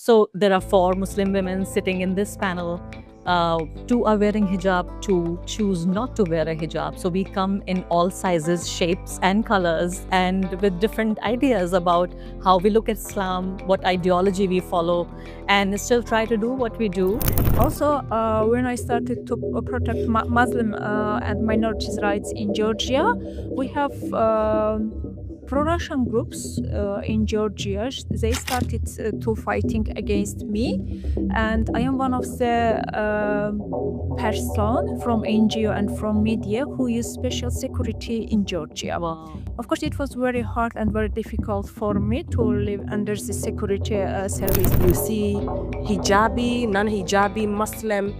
So there are 4 Muslim women sitting in this panel. 2 are wearing hijab, 2 choose not to wear a hijab. So we come in all sizes, shapes, and colors, and with different ideas about how we look at Islam, what ideology we follow, and still try to do what we do. Also, when I started to protect Muslim and minorities' rights in Georgia, we have pro-Russian groups in Georgia. They started to fighting against me, and I am one of the person from NGO and from media who use special security in Georgia. Wow. Of course, it was very hard and very difficult for me to live under the security service. You see hijabi, non-hijabi Muslim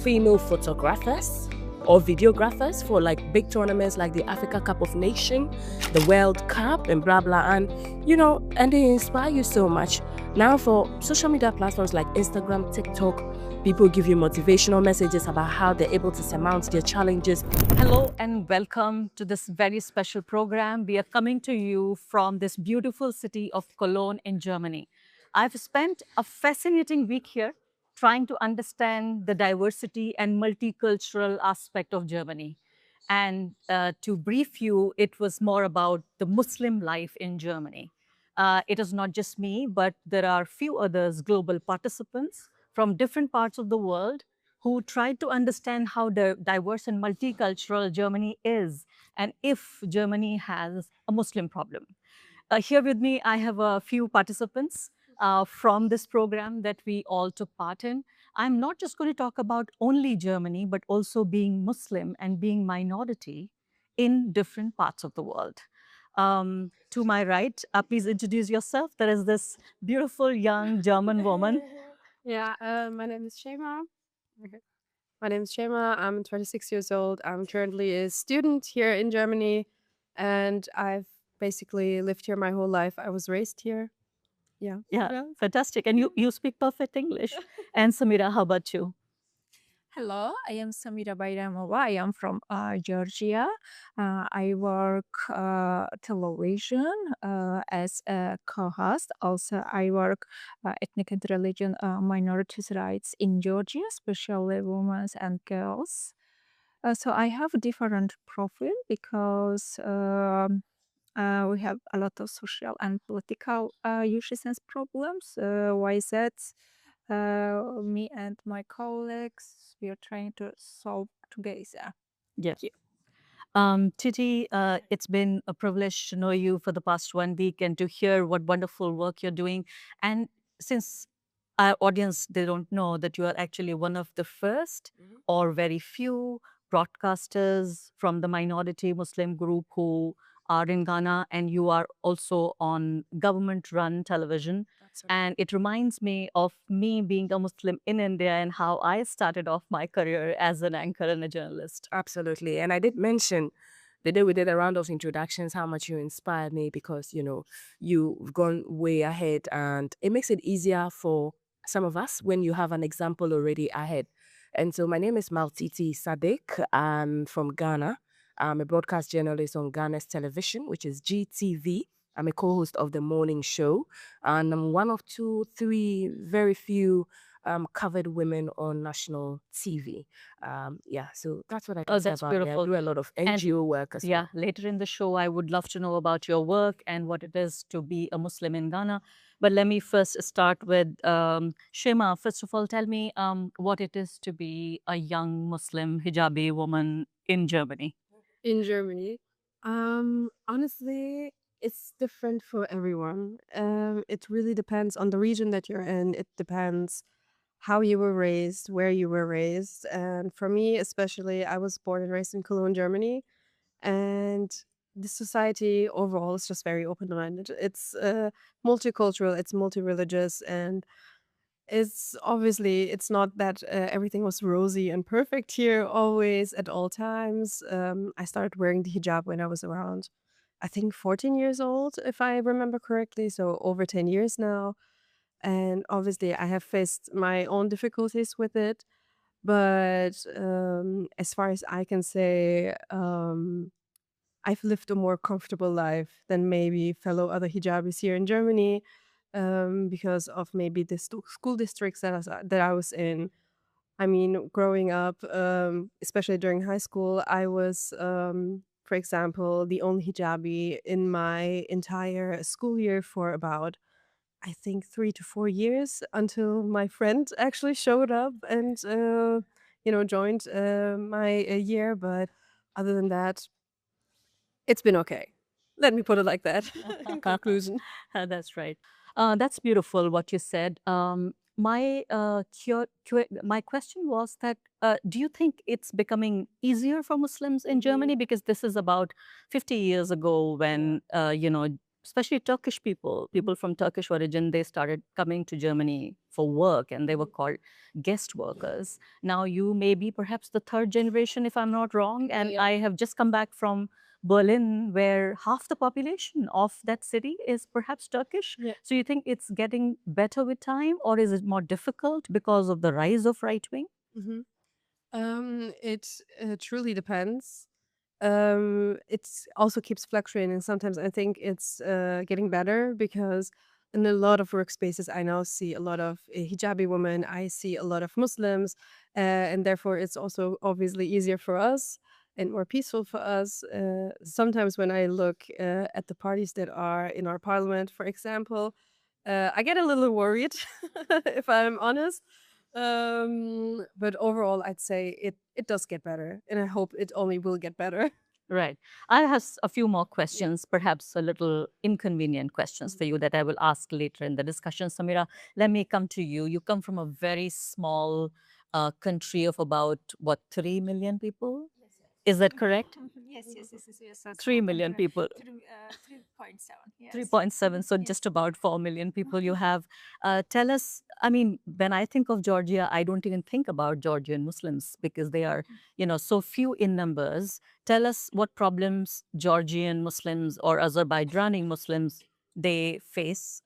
female photographers or videographers for like big tournaments like the Africa Cup of Nations, the World Cup, and blah blah. And and they inspire you so much. Now for social media platforms like Instagram, TikTok, people give you motivational messages about how they're able to surmount their challenges. Hello and welcome to this very special program. We are coming to you from this beautiful city of Cologne in Germany. I've spent a fascinating week here trying to understand the diversity and multicultural aspect of Germany. And to brief you, it was more about the Muslim life in Germany. It is not just me, but there are few others global participants from different parts of the world who tried to understand how diverse and multicultural Germany is and if Germany has a Muslim problem. Here with me, I have a few participants from this program that we all took part in. I'm not just going to talk about only Germany, but also being Muslim and being minority in different parts of the world. To my right, please introduce yourself. There is this beautiful young German woman. Yeah, my name is Shema. Okay. My name is Shema. I'm 26 years old. I'm currently a student here in Germany, and I've basically lived here my whole life. I was raised here. Yeah. Yeah, fantastic. And you speak perfect English. And Samira, how about you? Hello, I am Samira Bayramova. I am from Georgia. I work television as a co-host. Also, I work ethnic and religion minorities rights in Georgia, especially women and girls. So I have a different profile because we have a lot of social and political issues and problems. Why is that? Me and my colleagues, we are trying to solve together. Yeah. Titi, it's been a privilege to know you for the past 1 week and to hear what wonderful work you're doing. And since our audience, they don't know that you are actually one of the first or very few broadcasters from the minority Muslim group who are in Ghana, and you are also on government-run television. And it reminds me of me being a Muslim in India and how I started off my career as an anchor and a journalist. Absolutely. And I did mention the day we did a round of introductions how much you inspired me because, you've gone way ahead and it makes it easier for some of us when you have an example already ahead. And so my name is Maltiti Sadek. I'm from Ghana. I'm a broadcast journalist on Ghana's television, which is GTV. I'm a co-host of the morning show. And I'm one of 2, 3 very few covered women on national TV. So that's what I can say That's about me. beautiful. I do a lot of NGO work as Yeah, later in the show, I would love to know about your work and what it is to be a Muslim in Ghana. But let me first start with Shema. First of all, tell me what it is to be a young Muslim hijabi woman in Germany. In Germany. Honestly, it's different for everyone. It really depends on the region that you're in. It depends how you were raised, where you were raised. And for me, especially, I was born and raised in Cologne, Germany. And the society overall is just very open-minded. It's multicultural, it's multi-religious, and it's not that everything was rosy and perfect here always at all times. I started wearing the hijab when I was around, I think, 14 years old, if I remember correctly. So over 10 years now. And obviously, I have faced my own difficulties with it. But as far as I can say, I've lived a more comfortable life than maybe fellow other hijabis here in Germany. because of maybe the school districts that I was in. I mean, growing up, especially during high school, I was, for example, the only hijabi in my entire school year for about, I think, 3 to 4 years until my friend actually showed up and, joined my year. But other than that, it's been okay. Let me put it like that in conclusion. That's right. That's beautiful what you said. My question was that do you think it's becoming easier for Muslims in Germany? Because this is about 50 years ago when, especially Turkish people from Turkish origin, they started coming to Germany for work and they were called guest workers. Now you may be perhaps the third generation, if I'm not wrong. And Yeah. I have just come back from Berlin, where half the population of that city is perhaps Turkish. Yeah. So you think it's getting better with time, or is it more difficult because of the rise of right wing? It truly depends. It also keeps fluctuating. Sometimes I think it's getting better because in a lot of workspaces, I now see a lot of hijabi women. I see a lot of Muslims, and therefore it's also obviously easier for us and more peaceful for us. Sometimes when I look at the parties that are in our parliament, for example, I get a little worried, if I'm honest. But overall, I'd say it does get better, and I hope it only will get better. Right. I have a few more questions, perhaps a little inconvenient questions for you that I will ask later in the discussion. Samira, let me come to you. You come from a very small country of about, what, 3 million people? Is that correct? Yes. 3 million people. 3.7. Yes. 3.7, so Yes. just about 4 million people you have. Tell us, I mean, when I think of Georgia, I don't even think about Georgian Muslims because they are, so few in numbers. Tell us what problems Georgian Muslims or Azerbaijani Muslims they face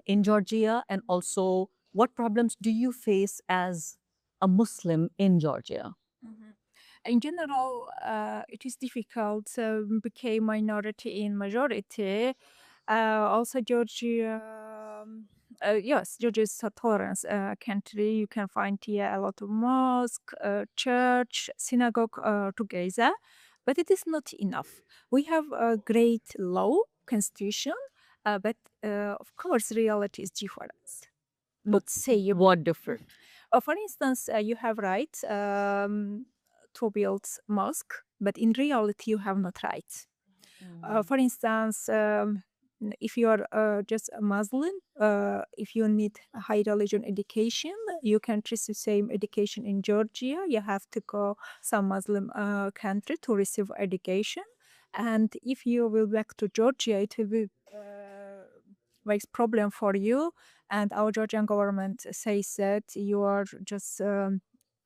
in Georgia, and also what problems do you face as a Muslim in Georgia? In general, it is difficult to become minority in majority. Also, Georgia, yes, Georgia is a tolerance country. You can find here a lot of mosque, church, synagogue together, but it is not enough. We have a great law, constitution, but of course, reality is different. Not say What different? for instance, you have right to build mosque, but in reality, you have not right. For instance, if you are just a Muslim, if you need a high religion education, you can choose the same education in Georgia. You have to go some Muslim country to receive education. And if you will back to Georgia, it will be makes problem for you. And our Georgian government says that you are just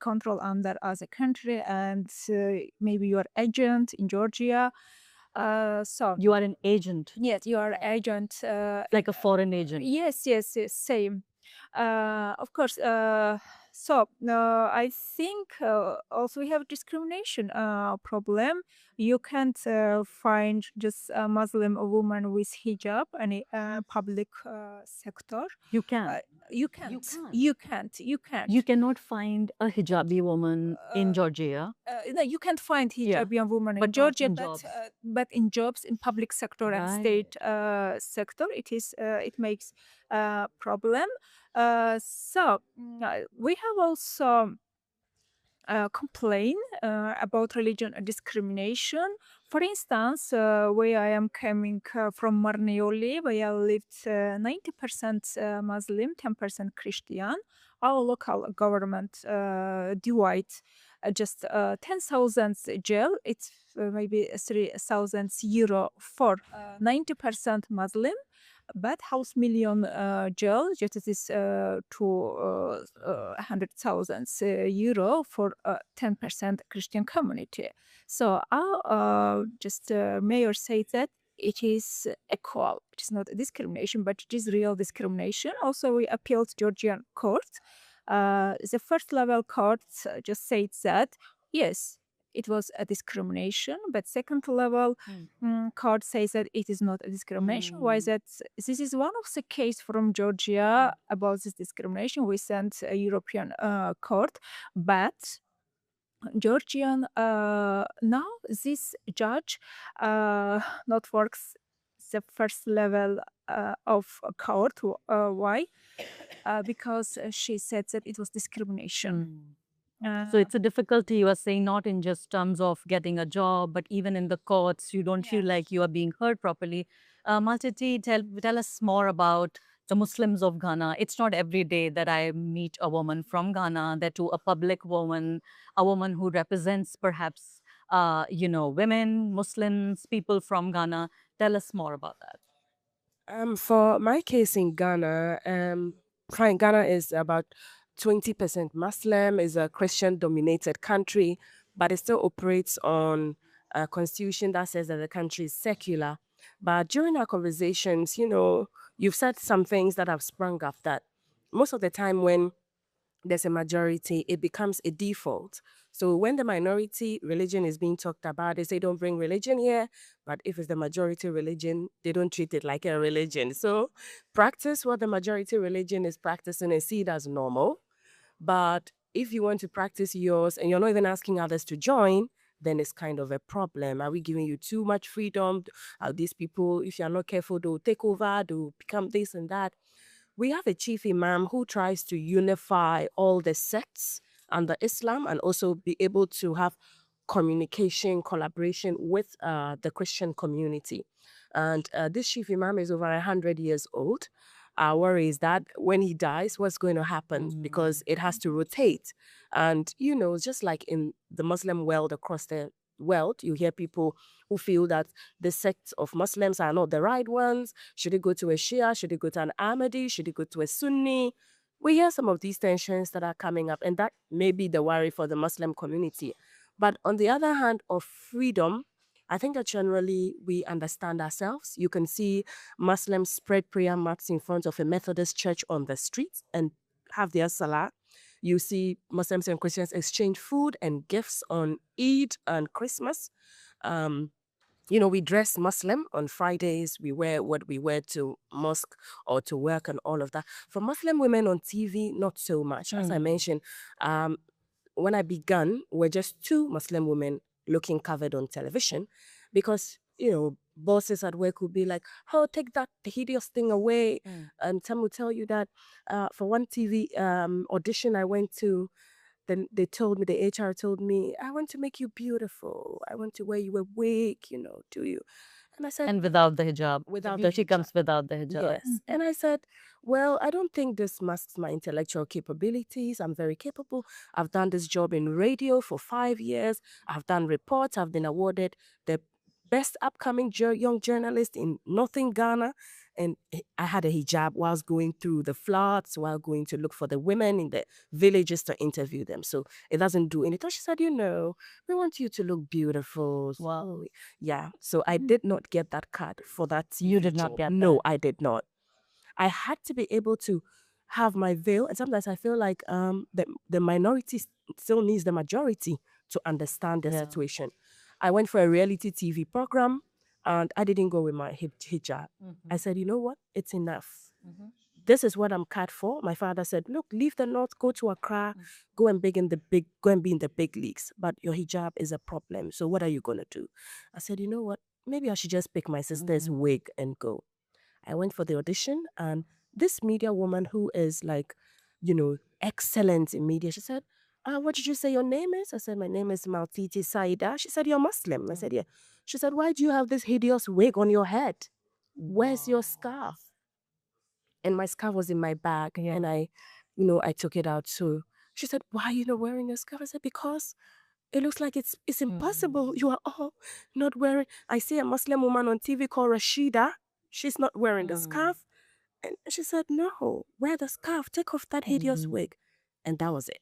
control under as a country, and maybe you are agent in Georgia. So You are an agent, yes, you are agent. like a foreign agent. Yes, same. Of course. I think also we have discrimination problem. You can't find just a Muslim woman with hijab in a public sector. You can. You can't. can't. You can't. You can't. You cannot find a hijabi woman in Georgia. No, you can't find Yeah, hijabi woman in but not Georgia, in but jobs. in jobs in public sector and Right. state sector, it makes problem. We have also complain about religion discrimination. For instance, where I am coming from Marneoli, where I lived 90% Muslim, 10% Christian. Our local government divide just 10,000 jail. It's maybe 3,000 euro for 90% Muslim, but house million jail just is to 100,000 euro for 10% Christian community. So our just mayor said that it is equal. It is not a discrimination, but it is real discrimination. Also, we appealed to Georgian court. The first level court just said that yes, it was a discrimination. But second level, court says that it is not a discrimination. Why is that? This is one of the case from Georgia about this discrimination. We sent a European court, but Georgian now this judge not works the first level of a court. Why? Because she said that it was discrimination. So it's a difficulty, you are saying, not in just terms of getting a job, but even in the courts, you don't feel like you are being heard properly. Maltiti, tell us more about the Muslims of Ghana. It's not every day that I meet a woman from Ghana, that too a public woman, a woman who represents perhaps, women, Muslims, people from Ghana. Tell us more about that. For my case in Ghana, fine, Ghana is about 20% Muslim, is a Christian-dominated country, but it still operates on a constitution that says that the country is secular. But during our conversations, you've said some things that have sprung up that most of the time when there's a majority, it becomes a default. So when the minority religion is being talked about, they say don't bring religion here. But if it's the majority religion, they don't treat it like a religion. So practice what the majority religion is practicing and see it as normal. But if you want to practice yours and you're not even asking others to join, then it's kind of a problem. Are we giving you too much freedom? Are these people, if you're not careful, they'll take over, they'll become this and that. We have a chief imam who tries to unify all the sects under Islam and also be able to have communication, collaboration with the Christian community. And this chief imam is over 100 years old. Our worry is that when he dies, what's going to happen? Because it has to rotate. And, just like in the Muslim world across the world, you hear people who feel that the sects of Muslims are not the right ones. Should it go to a Shia? Should it go to an Ahmadi? Should it go to a Sunni? We hear some of these tensions that are coming up, and that may be the worry for the Muslim community. But on the other hand, of freedom, I think that generally we understand ourselves. You can see Muslims spread prayer mats in front of a Methodist church on the streets and have their salah. You see Muslims and Christians exchange food and gifts on Eid and Christmas. We dress Muslim on Fridays. We wear what we wear to mosque or to work and all of that. For Muslim women on TV, not so much. As I mentioned, when I began, we're just two Muslim women looking covered on television because, bosses at work would be like, oh, take that hideous thing away. And some will tell you that for one TV audition I went to, then they told me, the HR told me, I want to make you beautiful. I want to wear you a wig, do you? And I said, And without the hijab. Without the the beauty comes without the hijab. yes. And I said, well, I don't think this masks my intellectual capabilities. I'm very capable. I've done this job in radio for 5 years. I've done reports. I've been awarded the best upcoming young journalist in Northern Ghana. And I had a hijab whilst going through the floods, while going to look for the women in the villages to interview them. So it doesn't do anything. She said, we want you to look beautiful. Wow. Yeah. So I did not get that card for that. You did not job. get No, that. I did not. I had to be able to have my veil. And sometimes I feel like the minority still needs the majority to understand the situation. I went for a reality TV program and I didn't go with my hijab. I said, you know what? It's enough. This is what I'm cut for. My father said, look, leave the north, go to Accra, go and be in the big leagues. But your hijab is a problem. So what are you going to do? I said, you know what? Maybe I should just pick my sister's wig and go. I went for the audition and this media woman who is like, excellent in media, she said, what did you say your name is? I said, my name is Maltiti Saida. She said, you're Muslim. I said, yeah. She said, why do you have this hideous wig on your head? Where's your scarf? And my scarf was in my bag and I took it out. So she said, why are you not wearing a scarf? I said, because it looks like it's impossible. You are all not wearing. I see a Muslim woman on TV called Rashida. She's not wearing the scarf. And she said, no, wear the scarf. Take off that hideous wig. And that was it.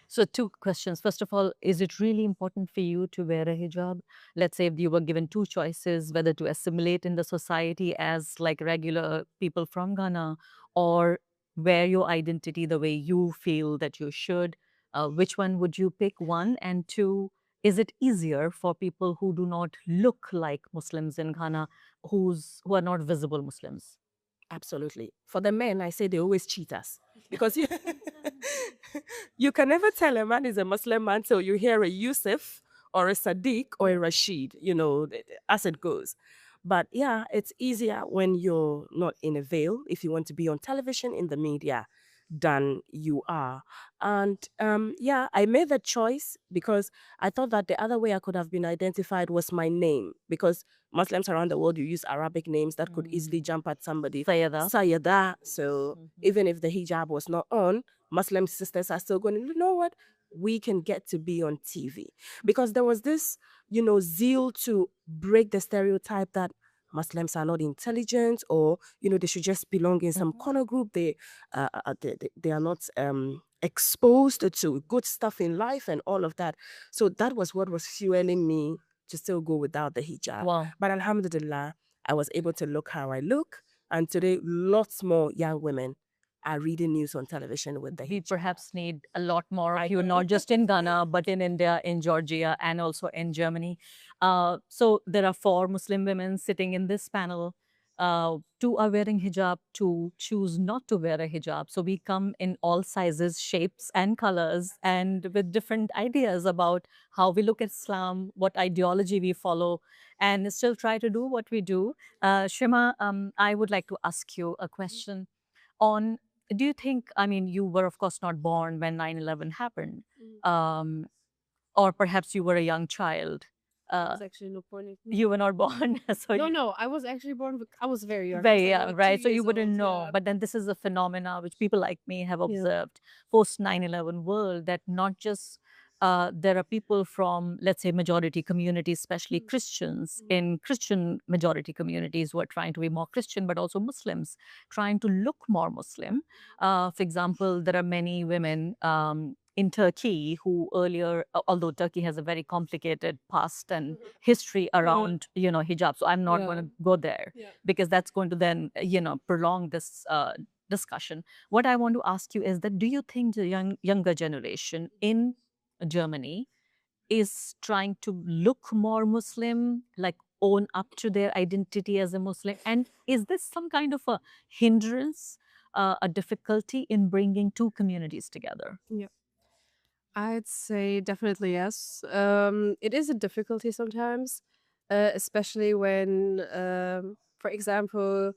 So 2 questions. First of all, is it really important for you to wear a hijab? Let's say if you were given 2 choices, whether to assimilate in the society as like regular people from Ghana or wear your identity the way you feel that you should, which one would you pick? 1 and 2, is it easier for people who do not look like Muslims in Ghana, who are not visible Muslims? Absolutely. For the men, I say they always cheat us because you can never tell a man is a Muslim man till you hear a Yusuf or a Sadiq or a Rashid, as it goes. But yeah, it's easier when you're not in a veil, if you want to be on television, in the media, than you are. And yeah, I made the choice because I thought that the other way I could have been identified was my name, because Muslims around the world, you use Arabic names that could easily jump at somebody. Sayyada. Sayyada. So even if the hijab was not on, Muslim sisters are still going, you know what? We can get to be on TV. Because there was this, zeal to break the stereotype that Muslims are not intelligent, or, they should just belong in some corner group. They are not exposed to good stuff in life and all of that. So that was what was fueling me to still go without the hijab. Wow. But alhamdulillah, I was able to look how I look. And today, lots more young women are reading news on television with the We hijab. perhaps need a lot more of you, not just in Ghana, but in India, in Georgia, and also in Germany. So there are 4 Muslim women sitting in this panel. 2 are wearing hijab, 2 choose not to wear a hijab. So we come in all sizes, shapes, and colors, and with different ideas about how we look at Islam, what ideology we follow, and still try to do what we do. Shima, I would like to ask you a question on, do you think, I mean, you were, of course, not born when 9/11 happened, or perhaps you were a young child. I was actually not born. You were not born. So No, I was actually born. I was very young. I was very like young, about right? 2 So you years wouldn't old, know. yeah. But then this is a phenomena which people like me have observed post 9/11 world, that not just there are people from, let's say, majority communities, especially Christians in Christian majority communities, who are trying to be more Christian, but also Muslims trying to look more Muslim. For example, there are many women in Turkey who earlier, although Turkey has a very complicated past and history around, hijab. So I'm not going to go there because that's going to then, prolong this discussion. What I want to ask you is that, do you think the younger generation in Germany is trying to look more Muslim, like own up to their identity as a Muslim? And is this some kind of a hindrance, a difficulty in bringing 2 communities together? I'd say definitely yes. It is a difficulty sometimes, especially when, for example,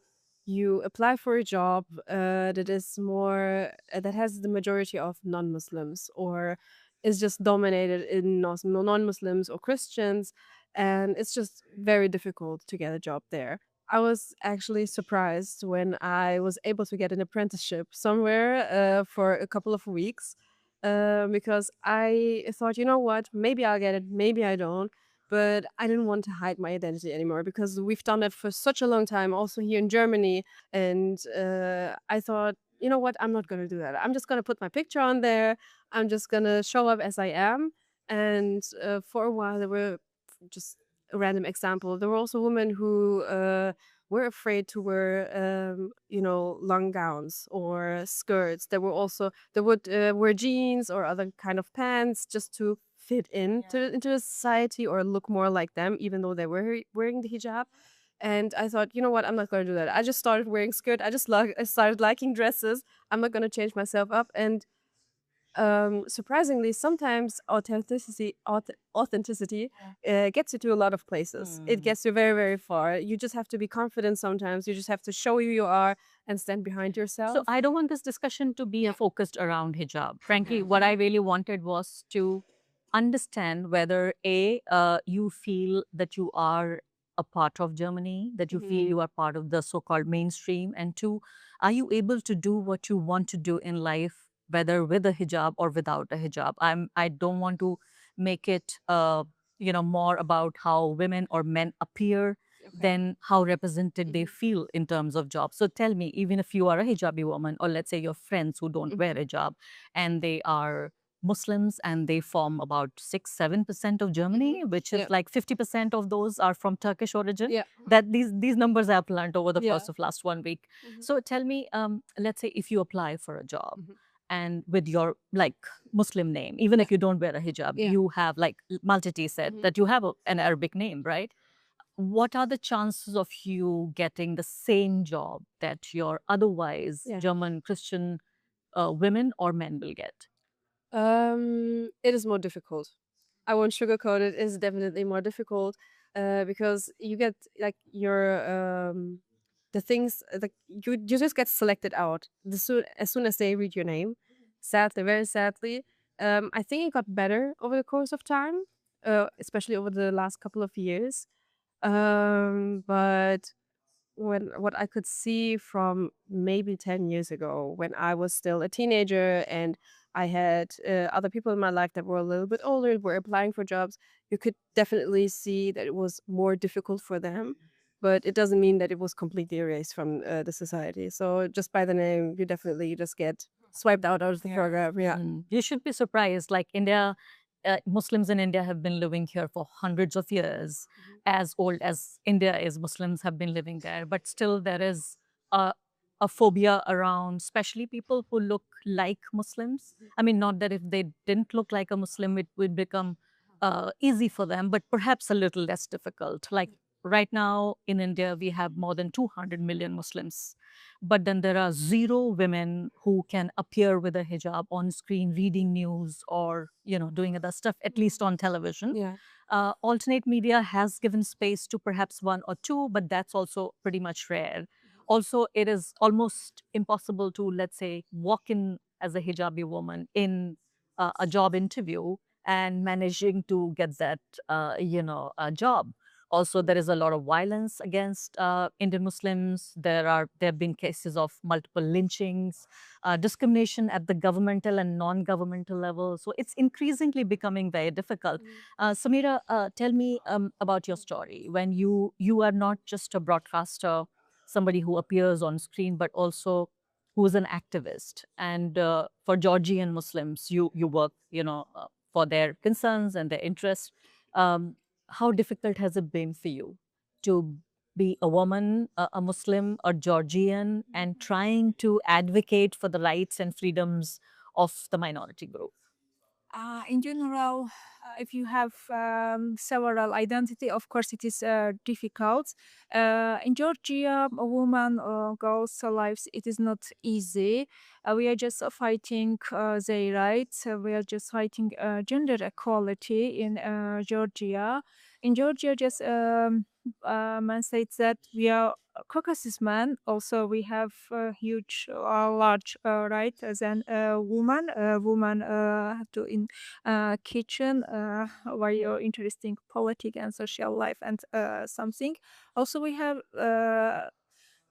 you apply for a job that is more that has the majority of non-Muslims, or is just dominated in non-Muslims or Christians, and it's just very difficult to get a job there. I was actually surprised when I was able to get an apprenticeship somewhere for a couple of weeks, because I thought, you know what, maybe I'll get it, maybe I don't. But I didn't want to hide my identity anymore, because we've done that for such a long time, also here in Germany. And I thought, you know what, I'm not going to do that. I'm just going to put my picture on there. I'm just going to show up as I am. And for a while, there were, just a random example, there were also women who were afraid to wear, long gowns or skirts. They would wear jeans or other kind of pants just to fit into the society or look more like them, even though they were wearing the hijab. And I thought, you know what, I'm not going to do that. I just started wearing skirt. I started liking dresses. I'm not going to change myself up. And surprisingly, sometimes authenticity gets you to a lot of places. It gets you very, very far. You just have to be confident sometimes. You just have to show who you are and stand behind yourself. So I don't want this discussion to be focused around hijab. Frankly, what I really wanted was to understand whether you feel that you are a part of Germany, that you feel you are part of the so-called mainstream, and 2, are you able to do what you want to do in life, whether with a hijab or without a hijab? I don't want to make it more about how women or men appear than how represented they feel in terms of jobs. So tell me, even if you are a hijabi woman, or let's say your friends who don't wear hijab and they are Muslims and they form about 6-7% of Germany, which is like 50% of those are from Turkish origin. That these numbers I've learned over the course of last 1 week. So tell me, let's say if you apply for a job and with your like Muslim name, even if you don't wear a hijab, Yeah. you have like Maltiti said that you have an Arabic name, right? What are the chances of you getting the same job that your otherwise Yeah. German Christian women or men will get? It is more difficult. I won't sugarcoat it. It's definitely more difficult because you get like the things like you just get selected out as soon as they read your name. Sadly, very sadly, I think it got better over the course of time, especially over the last couple of years. But what I could see from maybe 10 years ago when I was still a teenager and I had other people in my life that were a little bit older, were applying for jobs, you could definitely see that it was more difficult for them. But it doesn't mean that it was completely erased from the society. So just by the name, you definitely just get swiped out of the program. Yeah. You should be surprised. Like India, Muslims in India have been living here for hundreds of years, as old as India is. Muslims have been living there, but still there is a, a phobia around, especially people who look like Muslims. I mean, not that if they didn't look like a Muslim, it would become easy for them, but perhaps a little less difficult. Like right now in India, we have more than 200 million Muslims, but then there are zero women who can appear with a hijab on screen reading news or doing other stuff, at least on television. Yeah. Alternate media has given space to perhaps one or two, but that's also pretty much rare. Also, it is almost impossible to, let's say, walk in as a hijabi woman in a job interview and managing to get that job. Also, there is a lot of violence against Indian Muslims. There have been cases of multiple lynchings, discrimination at the governmental and non-governmental level. So it's increasingly becoming very difficult. Samira, tell me about your story. When you are not just a broadcaster, somebody who appears on screen, but also who is an activist. And for Georgian Muslims, you work, for their concerns and their interests. Um, how difficult has it been for you to be a woman, a Muslim, a Georgian, and trying to advocate for the rights and freedoms of the minority group? In general, if you have several identity, of course it is difficult. In Georgia, a woman or girls' lives, it is not easy. We are just fighting their rights. We are just fighting gender equality in Georgia. In Georgia, just man states that we are Caucasus man. Also, we have huge, large right than a woman. A woman have to in kitchen very interesting politic and social life and something. Also, we have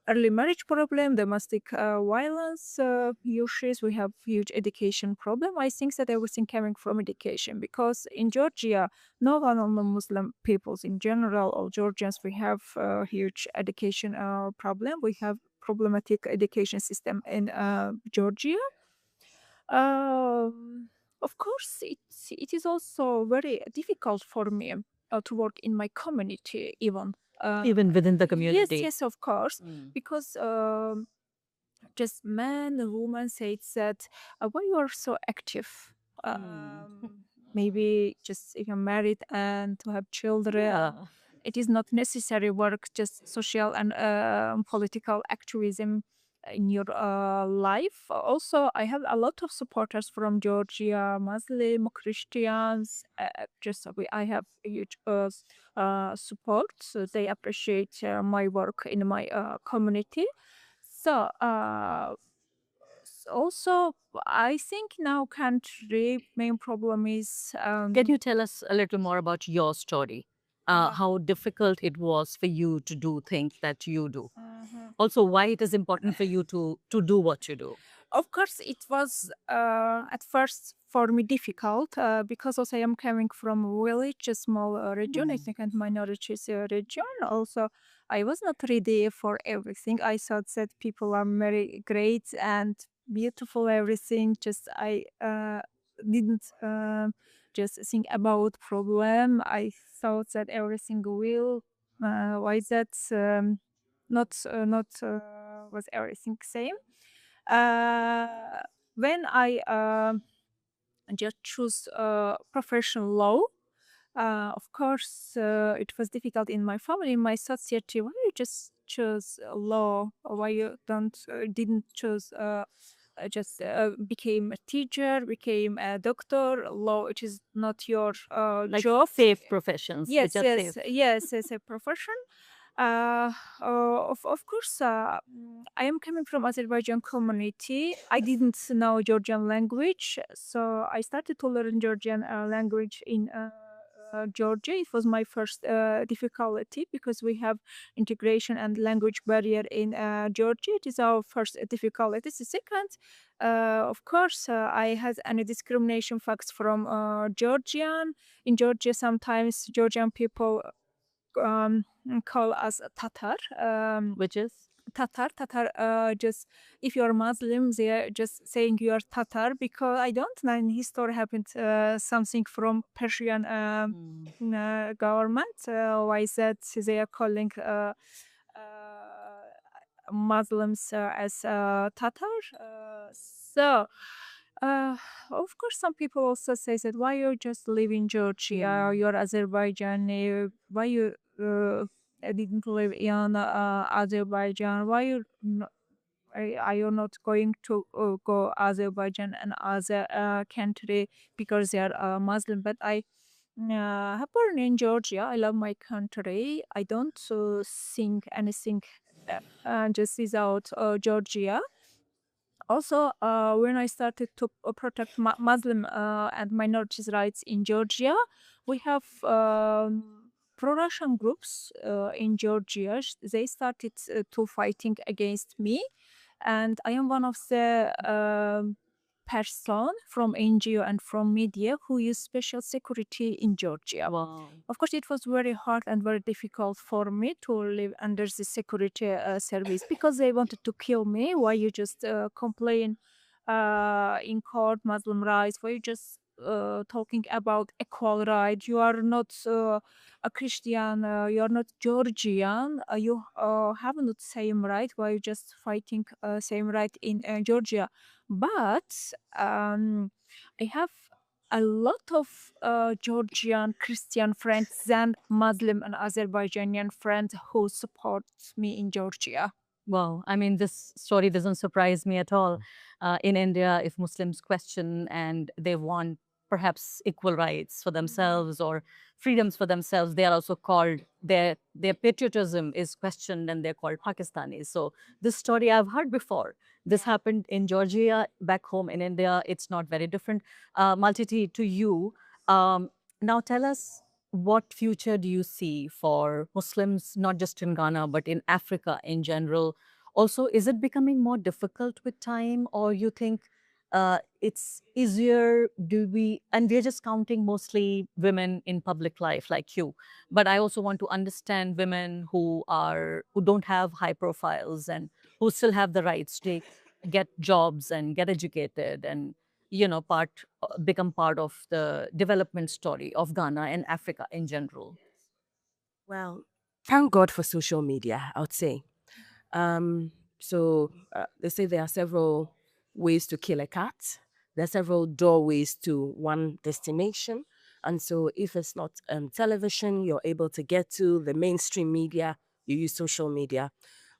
early marriage problem, domestic violence issues. We have huge education problem. I think that everything coming from education because in Georgia, no one on the Muslim peoples in general or Georgians, we have huge education problem. We have problematic education system in Georgia. Of course, it is also very difficult for me to work in my community even. Even within the Yes, community? yes, of course, because just man and woman said that why you are so active. Maybe just if you're married and to have children. Yeah. It is not necessary work, just social and political activism in your life. Also, I have a lot of supporters from Georgia, Muslim, Christians. I have huge support. So they appreciate my work in my community. So also, I think now country main problem is Can you tell us a little more about your story? How difficult it was for you to do things that you do. Also, why it is important for you to do what you do. Of course, it was at first for me difficult because also I am coming from a village, a small region, ethnic and minorities region. Also, I was not ready for everything. I thought that people are very great and beautiful, everything. Just I didn't just think about problem. I thought that everything will. Why that not was everything same? Uh, when I just choose professional law, of course, it was difficult in my family, in my society. Why you just choose law? Or why you don't didn't choose just became a teacher, became a doctor? Law, it is not your Like job. safe professions, which Yes, are yes, safe. yes, as a profession. Of course, I am coming from Azerbaijan community. I didn't know Georgian language, so I started to learn Georgian language in Georgia. It was my first difficulty because we have integration and language barrier in Georgia. It is our first difficulty. The second, of course, I had any discrimination facts from Georgian. In Georgia, sometimes Georgian people um, call us Tatar. Which is Tatar. Just if you're Muslim, they are just saying you are Tatar because I don't know. In history happened something from Persian government. Why is that they are calling Muslims as Tatar? So. Uh, of course, some people also say that why you just live in Georgia, you're Azerbaijani, why you didn't live in Azerbaijan, why you are you not going to go Azerbaijan and other country because they are Muslim? But I born in Georgia. I love my country. I don't think anything just without Georgia. Also, when I started to protect Muslim and minorities' rights in Georgia, we have pro-Russian groups in Georgia. They started to fighting against me, and I am one of the person from NGO and from media who use special security in Georgia. wow. Of course, it was very hard and very difficult for me to live under the security service because they wanted to kill me. Why you just complain in court Muslim rights? Why you just talking about equal right? You are not a Christian. You are not Georgian. You have not same right. Why you just fighting same right in Georgia? But I have a lot of Georgian Christian friends and Muslim and Azerbaijani friends who support me in Georgia. Wow. I mean, this story doesn't surprise me at all. In India, if Muslims question and they want perhaps equal rights for themselves or freedoms for themselves, they are also called, their patriotism is questioned and they're called Pakistanis. So this story I've heard before. This happened in Georgia, back home in India. It's not very different. Maltiti, to you, now tell us, what future do you see for Muslims, not just in Ghana, but in Africa in general? Also, is it becoming more difficult with time, or you think it's easier? And we're just counting mostly women in public life like you, but I also want to understand women who don't have high profiles and who still have the rights to get jobs and get educated and become part of the development story of Ghana and Africa in general. Well, thank God for social media, I would say. They say there are several ways to kill a cat. There are several doorways to one destination. And so if it's not television, you're able to get to the mainstream media, you use social media.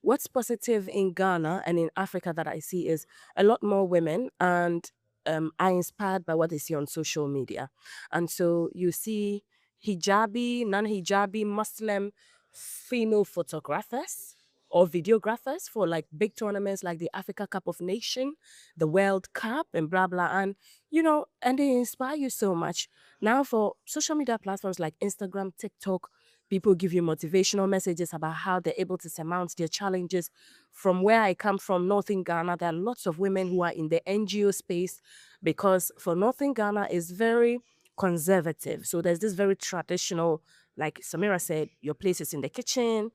What's positive in Ghana and in Africa that I see is a lot more women and are inspired by what they see on social media. And so you see hijabi, non-hijabi, Muslim female photographers or videographers for like big tournaments like the Africa Cup of Nation, the World Cup and blah blah. And and they inspire you so much. Now for social media platforms like Instagram, TikTok, people give you motivational messages about how they're able to surmount their challenges. From where I come from, Northern Ghana, there are lots of women who are in the NGO space because for Northern Ghana is very conservative. So there's this very traditional, like Samira said, your place is in the kitchen.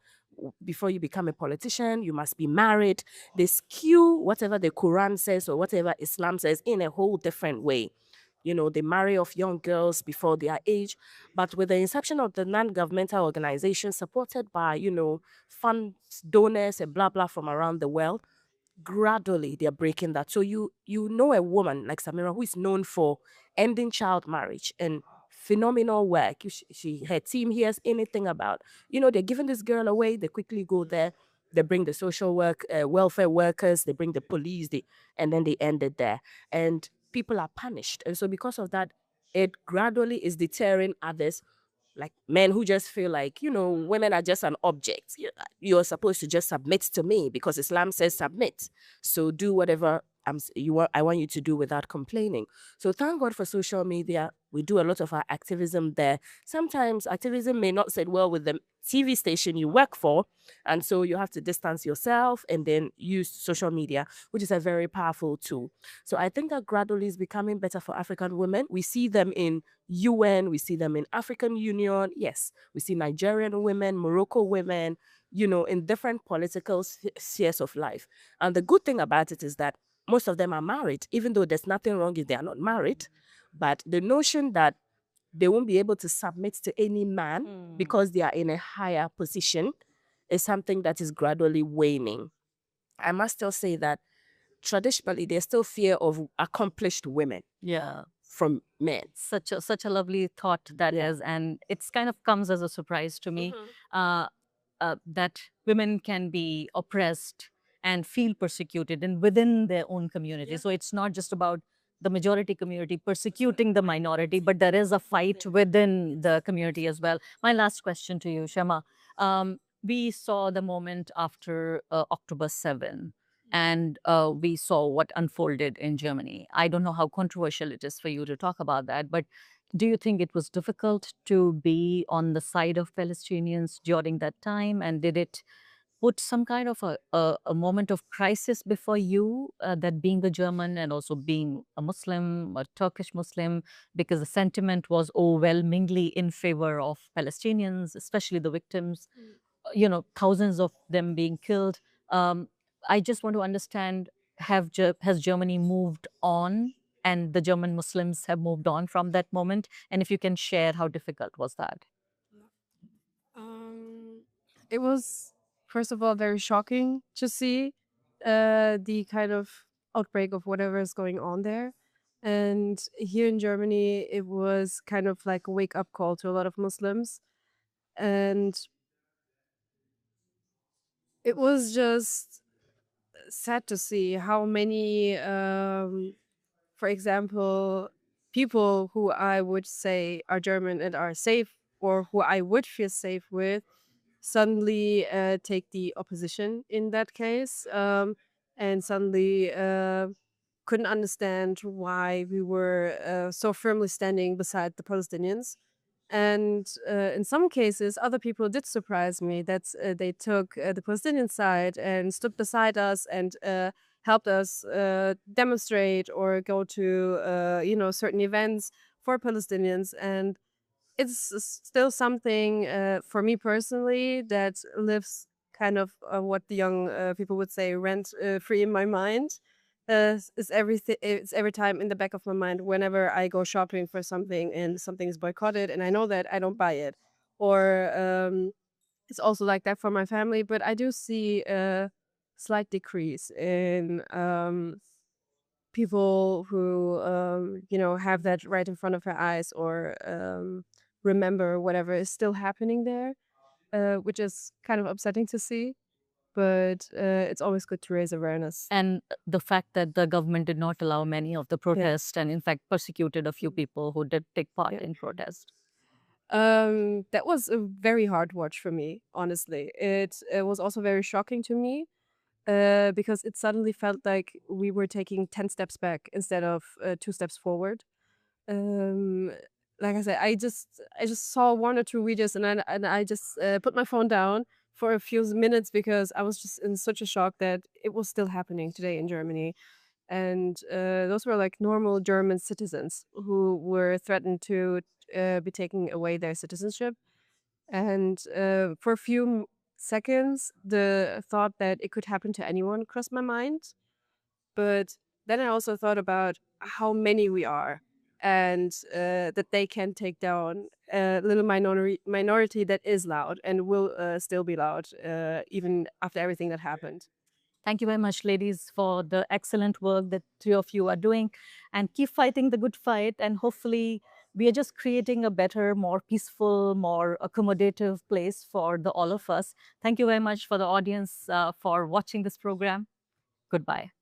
Before you become a politician, you must be married. They skew whatever the Quran says or whatever Islam says in a whole different way. They marry off young girls before their age. But with the inception of the non-governmental organization supported by, funds, donors, and blah, blah from around the world, gradually they're breaking that. So you know a woman like Samira who is known for ending child marriage and phenomenal work. Her team hears anything about, they're giving this girl away, they quickly go there, they bring the social work, welfare workers, they bring the police, and then they end it there. And people are punished. And so because of that, it gradually is deterring others, like men who just feel like, women are just an object. You're supposed to just submit to me because Islam says submit. So do whatever I want you to do without complaining. So thank God for social media. We do a lot of our activism there. Sometimes activism may not sit well with the TV station you work for. And so you have to distance yourself and then use social media, which is a very powerful tool. So I think that gradually is becoming better for African women. We see them in UN, we see them in African Union. Yes, we see Nigerian women, Morocco women, in different political spheres of life. And the good thing about it is that most of them are married, even though there's nothing wrong if they are not married. But the notion that they won't be able to submit to any man because they are in a higher position is something that is gradually waning. I must still say that traditionally there's still fear of accomplished women Yeah. from men. Such a lovely thought that is, and it's kind of comes as a surprise to me that women can be oppressed and feel persecuted and within their own community. So it's not just about the majority community persecuting the minority, but there is a fight within the community as well. My last question to you, Shema. We saw the moment after October 7, and we saw what unfolded in Germany. I don't know how controversial it is for you to talk about that, but do you think it was difficult to be on the side of Palestinians during that time? And did it put some kind of a moment of crisis before you, that being a German and also being a Muslim, a Turkish Muslim, because the sentiment was overwhelmingly in favor of Palestinians, especially the victims, thousands of them being killed. Um, I just want to understand, has Germany moved on and the German Muslims have moved on from that moment? And if you can share, how difficult was that? It was, first of all, very shocking to see the kind of outbreak of whatever is going on there. And here in Germany, it was kind of like a wake up call to a lot of Muslims. And it was just sad to see how many, for example, people who I would say are German and are safe, or who I would feel safe with, suddenly take the opposition in that case, and suddenly couldn't understand why we were so firmly standing beside the Palestinians. And in some cases, other people did surprise me that they took the Palestinian side and stood beside us and helped us demonstrate or go to certain events for Palestinians. And it's still something for me personally that lives kind of what the young people would say rent free in my mind. Is everything? It's every time in the back of my mind whenever I go shopping for something and something is boycotted, and I know that I don't buy it, or it's also like that for my family. But I do see a slight decrease in people who have that right in front of their eyes, or remember whatever is still happening there, which is kind of upsetting to see. But it's always good to raise awareness. And the fact that the government did not allow many of the protests and in fact persecuted a few people who did take part in protest. That was a very hard watch for me, honestly. It was also very shocking to me, because it suddenly felt like we were taking 10 steps back instead of 2 steps forward. Um, like I said, I just saw one or two videos, and I just put my phone down for a few minutes because I was just in such a shock that it was still happening today in Germany. And those were like normal German citizens who were threatened to be taking away their citizenship. And for a few seconds, the thought that it could happen to anyone crossed my mind. But then I also thought about how many we are, and that they can take down a little minority that is loud and will still be loud even after everything that happened. Thank you very much, ladies, for the excellent work that three of you are doing. And keep fighting the good fight. And hopefully, we are just creating a better, more peaceful, more accommodative place for all of us. Thank you very much for the audience for watching this program. Goodbye.